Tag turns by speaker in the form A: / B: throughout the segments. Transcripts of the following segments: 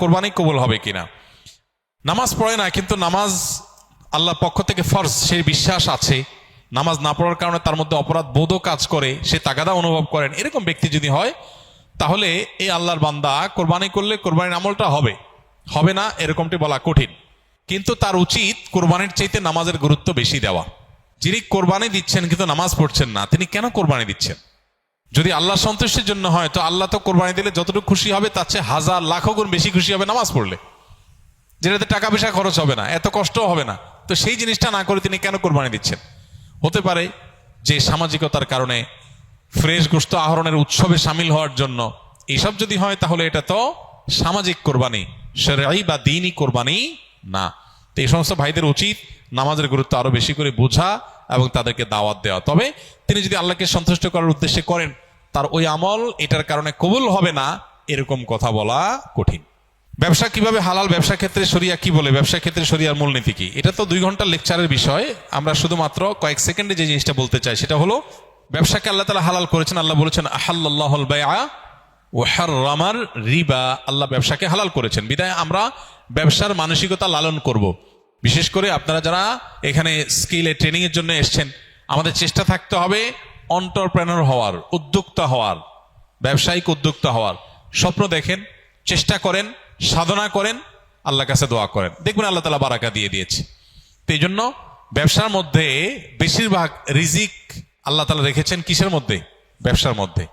A: কোরবানি কবুল হবে কিনা। নামাজ পড়ে না, কিন্তু নামাজ আল্লাহর পক্ষ থেকে ফরজ, সেই বিশ্বাস আছে। নামাজ না পড়ার কারণে তার মধ্যে অপরাধ বোধও কাজ করে, সে তাগাদা অনুভব করেন, এরকম ব্যক্তি যদি হয়, তাহলে এই আল্লাহর বান্দা কোরবানি করলে কোরবানির আমলটা হবে, হবে না এরকমটি বলা কঠিন। কিন্তু তার উচিত কোরবানির চাইতে নামাজের গুরুত্ব বেশি দেওয়া। যিনি কোরবানি দিচ্ছেন কিন্তু নামাজ পড়ছেন না, তিনি কেন কোরবানি দিচ্ছেন? যদি আল্লাহ সন্তুষ্টির জন্য হয়, তো আল্লাহ তো কোরবানি দিলে যতটুকু খুশি হবে তার চেয়ে হাজার লাখো গুণ বেশি খুশি হবে নামাজ পড়লে, যেটাতে টাকা পয়সা খরচ হবে না, এত কষ্টও হবে না। তো সেই জিনিসটা না করে তিনি কেন কোরবানি দিচ্ছেন? হতে পারে যে সামাজিকতার কারণে, ফ্রেশ গোশত আহরণের উৎসবে সামিল হওয়ার জন্য। এইসব যদি হয় তাহলে এটা তো সামাজিক কোরবানি, শরঈ বা দ্বীনি কোরবানি না। তো এই সমস্ত ভাইদের উচিত নামাজের গুরুত্ব আরো বেশি করে বোঝা এবং তাদেরকে দাওয়াত দেওয়া। তবে তিনি যদি আল্লাহকে সন্তুষ্ট করার উদ্দেশ্যে করেন, তার ওই আমল এটার কারণে কবুল হবে না, এরকম কথা বলা কঠিন। ব্যবসা কিভাবে হালাল, ব্যবসা ক্ষেত্রে শরিয়া কি বলে, ব্যবসা ক্ষেত্রে শরিয়ার মূলনীতি কি, এটা তো 2 ঘন্টার লেকচারের বিষয়। আমরা শুধুমাত্র কয়েক সেকেন্ডে যে জিনিসটা বলতে চাই সেটা হলো, ব্যবসাকে আল্লাহ তাআলা হালাল করেছেন। আল্লাহ বলেছেন আহাল্লাল্লাহুল বাইআ ওয়া হাররামার রিবা, আল্লাহ ব্যবসাকে হালাল করেছেন। বিধায় আমরা ব্যবসার মানসিকতা লালন করব। বিশেষ করে আপনারা যারা এখানে স্কিলে ট্রেনিং এর জন্য এসেছেন, আমাদের চেষ্টা থাকতে হবে এন্টারপ্রেনার হওয়ার, উদ্যোক্তা হওয়ার, ব্যবসায়িক উদ্যোক্তা হওয়ার। স্বপ্ন দেখেন, চেষ্টা করেন, সাধনা করেন, আল্লাহর কাছে দোয়া করেন, দেখবেন আল্লাহ তাআলা বারাকা দিয়ে দিয়েছে। তো এই জন্য ব্যবসার মধ্যে বেশিরভাগ রিজিক আল্লাহ তাআলা রেখেছেন কিসের মধ্যে? ব্যবসার মধ্যে।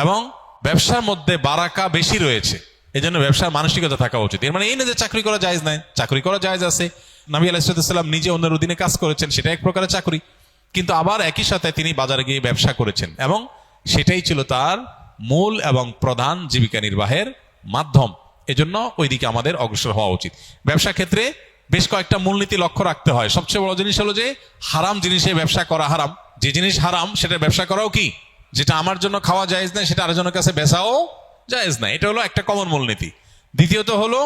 A: এবং ব্যবসার মধ্যে বারাকা বেশি রয়েছে, এই জন্য ব্যবসার মানসিকতা থাকা উচিত। এর মানে এই না যে চাকরি করা জায়েজ নাই, চাকরি করা জায়েজ আছে। নবী আলাইহিস সালাম নিজে অন্যের অধীনে কাজ করেছেন, সেটা এক প্রকারের চাকরি। কিন্তু আবার একই সাথে তিনি বাজারে গিয়ে ব্যবসা করেছেন, এবং সেটাই ছিল তার মূল এবং প্রধান জীবিকা নির্বাহের মাধ্যম। এজন্য ওইদিকে আমাদের অগ্রসর হওয়া উচিত। ব্যবসা ক্ষেত্রে বেশ কয়েকটা মূলনীতি লক্ষ্য রাখতে হয়। সবচেয়ে বড় জিনিস হলো যে হারাম জিনিসে ব্যবসা করা হারাম। যে জিনিস হারাম সেটা ব্যবসা করাও কি? যেটা আমার জন্য খাওয়া জায়েজ না, সেটা আরেকজনের কাছে বেচাও জায়েজ না। এটা হলো একটা কমন মূলনীতি। দ্বিতীয়ত হলো,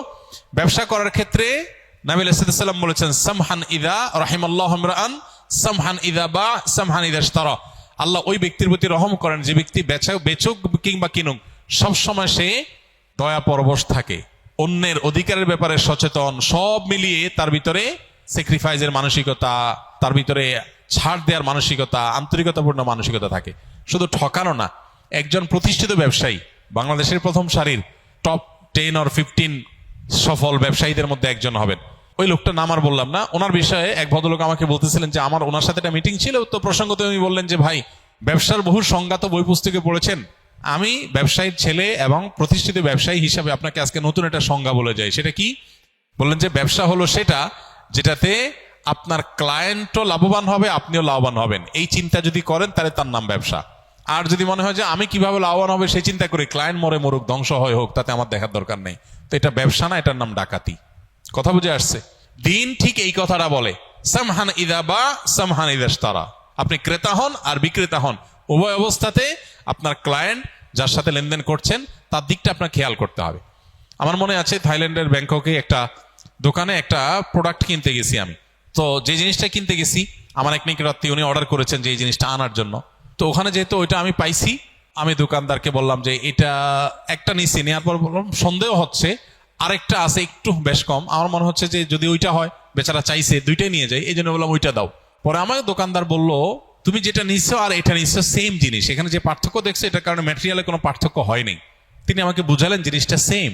A: ব্যবসা করার ক্ষেত্রে নবী আলাইহিস সালাম বলেছেন সামহান ইযা রাহিমাল্লাহু ইমরাআন সামহান ইযা বা সামহান ইযা ইশতারা। আল্লাহ ওই ব্যক্তির প্রতি রহম করেন যে ব্যক্তি বেচুক কিংবা কিনুক, সবসময় সে দয়া পরবশ থাকে, অন্যের অধিকারের ব্যাপারে সচেতন, সব মিলিয়ে তার ভিতরে স্যাক্রিফাইসের মানসিকতা, তার ভিতরে ছাড় দেওয়ার মানসিকতা, আন্তরিকতাপূর্ণ মানসিকতা থাকে। শুধু ঠকানো না, একজন প্রতিষ্ঠিত ব্যবসায়ী, বাংলাদেশের প্রথম সারির টপ 10 or 15 সফল ব্যবসায়ীদের মধ্যে একজন হবেন। ওই লোকটার নাম আর বললাম না। ওনার বিষয়ে এক ভদ্রলোক আমাকে বলতেছিলেন যে আমার ওনার সাথে একটা মিটিং ছিল, তো প্রসঙ্গত উনি বললেন যে ভাই, ব্যবসার বহু সংজ্ঞা তো বই পুস্তকে পড়েছেন, আমি ব্যবসায়ীর ছেলে এবং প্রতিষ্ঠিত ব্যবসায়ী হিসাবে আপনাকে আজকে নতুন একটা সংজ্ঞা বলে যাই। সেটা কি? বললেন যে ব্যবসা হলো সেটা যেটাতে আপনার ক্লায়েন্টও লাভবান হবে, আপনিও লাভবান হবেন। এই চিন্তা যদি করেন তাহলে তার নাম ব্যবসা। আর যদি মনে হয় যে আমি কিভাবে লাভবান হবে সেই চিন্তা করি, ক্লায়েন্ট মরে মরুক, ধ্বংস হয় হোক, তাতে আমার দেখার দরকার নেই, তো এটা ব্যবসা না, এটার নাম ডাকাতি। কথা বুঝে আসছে? দিন ঠিক এই কথাটা বলে, সামহান ইযা বা সামহান ইযা ইশতারা। আপনি ক্রেতা হন আর বিক্রেতা হন, উভয় অবস্থাতে আপনার ক্লায়েন্ট যার সাথে লেনদেন করছেন তার দিকটা আপনার খেয়াল করতে হবে। আমার মনে আছে থাইল্যান্ডের ব্যাংককে একটা দোকানে একটা প্রোডাক্ট কিনতে গেছি আমি। তো যে জিনিসটা কিনতে গেছি, আমার এক নিকটাত্মী উনি অর্ডার করেছেন যে এই জিনিসটা আনার জন্য। তো ওখানে যেহেতু ওইটা আমি পাইছি, আমি দোকানদারকে বললাম যে এটা একটা নিছি, নেওয়ার পর বললাম সন্দেহ হচ্ছে আরেকটা আছে একটু বেশ কম, আমার মনে হচ্ছে যে যদি ওইটা হয়, বেচারা চাইছে দুইটাই নিয়ে যায়, এই জন্য বললাম ওইটা দাও। পরে আমার দোকানদার বলল তুমি যেটা নিচ্ছ আর এটা নিচ্ছ সেম জিনিস, এখানে যে পার্থক্য দেখছো এটার কারণে ম্যাটেরিয়ালে কোনো পার্থক্য হয়নি। তিনি আমাকে বুঝালেন জিনিসটা সেম,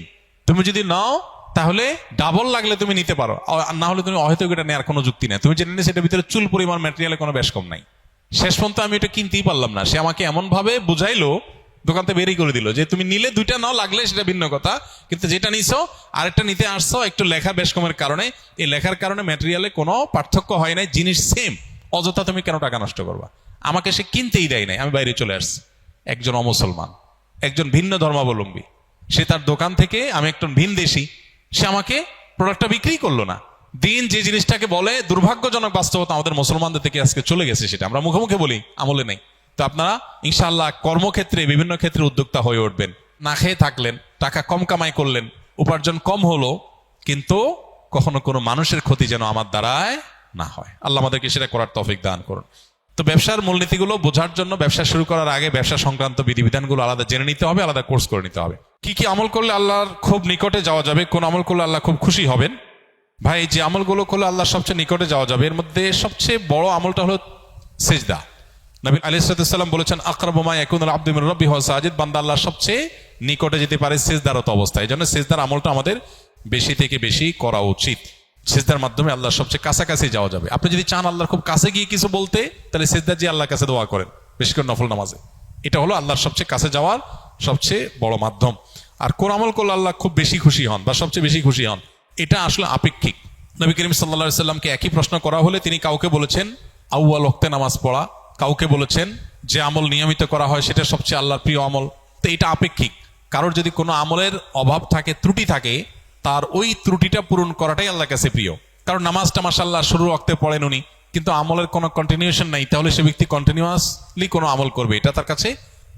A: তুমি যদি নাও তাহলে ডাবল লাগলে তুমি নিতে পারো, আর না হলে তুমি হয়তো এটা নেওয়ার কোনো যুক্তি নেই, তুমি যেটা নিয়ে সেটার ভিতরে চুল পরিমাণ ম্যাটেরিয়ালে কোনো বেশ কম নাই। শেষ পর্যন্ত আমি এটা কিনতেই পারলাম না। সে আমাকে এমন ভাবে বুঝাইলো, দোকান থেকে বেরিয়ে করে দিল যে তুমি নিলে দুইটা নাও, লাগলে সেটা ভিন্ন কথা, কিন্তু যেটা নিছো আরেকটা নিতে আসছো একটু লেখা বেশ কমের কারণে, এই লেখার কারণে ম্যাটেরিয়ালে কোনো পার্থক্য হয় নাই, জিনিস সেম, অযথা তুমি কেন টাকা নষ্ট করবা? আমাকে সে কিনতেই দেয় নাই, আমি বাইরে চলে আসছি। একজন অমুসলমান, একজন ভিন্ন ধর্মাবলম্বী, সে তার দোকান থেকে, আমি একজন ভিনদেশী, সে আমাকে প্রোডাক্টটা বিক্রি করলো না। দিন যে জিনিসটাকে বলে দুর্ভাগ্যজনক বাস্তবতা আমাদের মুসলমানদের থেকে আজকে চলে গেছে, সেটা আমরা মুখে মুখে বলি, আমলে নেই। তো আপনারা ইনশাআল্লাহ কর্মক্ষেত্রে বিভিন্ন ক্ষেত্রে উদ্যোক্তা হয়ে উঠবেন। না খেয়ে থাকলেন, টাকা কম কামাই করলেন, উপার্জন কম হলো, কিন্তু কখনো কোনো মানুষের ক্ষতি যেন আমার দ্বারায় না হয়। আল্লাহ আমাদেরকে সেটা করার তৌফিক দান করুন। তো ব্যবসার মূলনীতিগুলো বোঝার জন্য ব্যবসা শুরু করার আগে ব্যবসা সংক্রান্ত বিধিবিধানগুলো আলাদা জেনে নিতে হবে, আলাদা কোর্স করে নিতে হবে। কি কি আমল করলে আল্লাহর খুব নিকটে যাওয়া যাবে, কোন আমল করলে আল্লাহ খুব খুশি হবেন? ভাই, যে আমলগুলো করলে আল্লাহর সবচেয়ে নিকটে যাওয়া যাবে এর মধ্যে সবচেয়ে বড় আমলটা হলো সিজদা। নবী আলাইহিস সালাম বলেছেন, আকরাবু মা ইয়াকুনুল আবদু মির রাব্বিহি ওয়া সাজিদ, বান্দা আল্লাহর সবচেয়ে নিকটে যেতে পারে সিজদারত অবস্থায়। এই জন্য সিজদার আমলটা আমাদের বেশি থেকে বেশি করা উচিত। সিজদার মাধ্যমে আল্লাহর সবচেয়ে কাছাকাছি যাওয়া যাবে। আপনি যদি চান আল্লাহর খুব কাছে গিয়ে কিছু বলতে, তাহলে সিজদা দিয়ে আল্লাহর কাছে দোয়া করেন, বিশেষ করে নফল নামাজে। এটা হলো আল্লাহর সবচেয়ে কাছে যাওয়ার সবচেয়ে বড় মাধ্যম। আর কোন আমল করলে আল্লাহ খুব বেশি খুশি হন বা সবচেয়ে বেশি খুশি হন, এটা আসলে আপেক্ষিক। নবী করিম সাল্লাল্লাহু আলাইহি সাল্লামকে একই প্রশ্ন করা হলে তিনি কাউকে বলেছেন আউয়াল ওয়াক্তে নামাজ পড়া, কাউকে বলেছেন যে আমল নিয়মিত করা হয় সেটা সবচেয়ে আল্লাহর প্রিয় আমল। তো এটা আপেক্ষিক। কারোর যদি কোনো আমলের অভাব থাকে, ত্রুটি থাকে, তার ওই ত্রুটিটা পূরণ করাটাই আল্লাহর কাছে প্রিয়। কারণ নামাজটা মাশাআল্লাহ শুরু ওয়াক্তে পড়েন উনি, কিন্তু আমলের কোনো কন্টিনিউশন নাই, তাহলে সে ব্যক্তি কন্টিনিউয়াসলি কোনো আমল করবে, এটা তার কাছে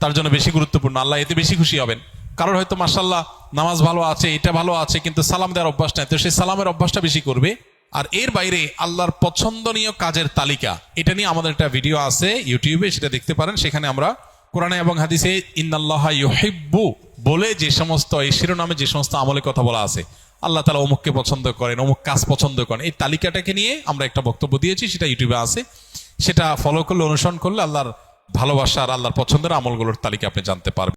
A: তার জন্য বেশি গুরুত্বপূর্ণ। আল্লাহ এতে বেশি খুশি হবেন। কারোর হয়তো মাশাআল্লাহ নামাজ ভালো আছে, এটা ভালো আছে, কিন্তু সালাম দেওয়ার অভ্যাস নাই, তো সেই সালামের অভ্যাসটা বেশি করবে। আর এর বাইরে আল্লাহর পছন্দনীয় কাজের তালিকা, এটা নিয়ে আমাদের একটা ভিডিও আছে ইউটিউবে, সেটা দেখতে পারেন। সেখানে আমরা কোরআনে এবং হাদিসে ইন্নাল্লাহা ইউহিব্বু বলে যে সমস্ত, এই শিরোনামে যে সমস্ত আমলের কথা বলা আছে, আল্লাহ তাআলা অমুককে পছন্দ করেন, অমুক কাজ পছন্দ করেন, এই তালিকাটাকে নিয়ে আমরা একটা বক্তব্য দিয়েছি, সেটা ইউটিউবে আছে। সেটা ফলো করলে, অনুসরণ করলে আল্লাহর ভালোবাসা আর আল্লাহর পছন্দের আমলগুলোর তালিকা আপনি জানতে পারবেন।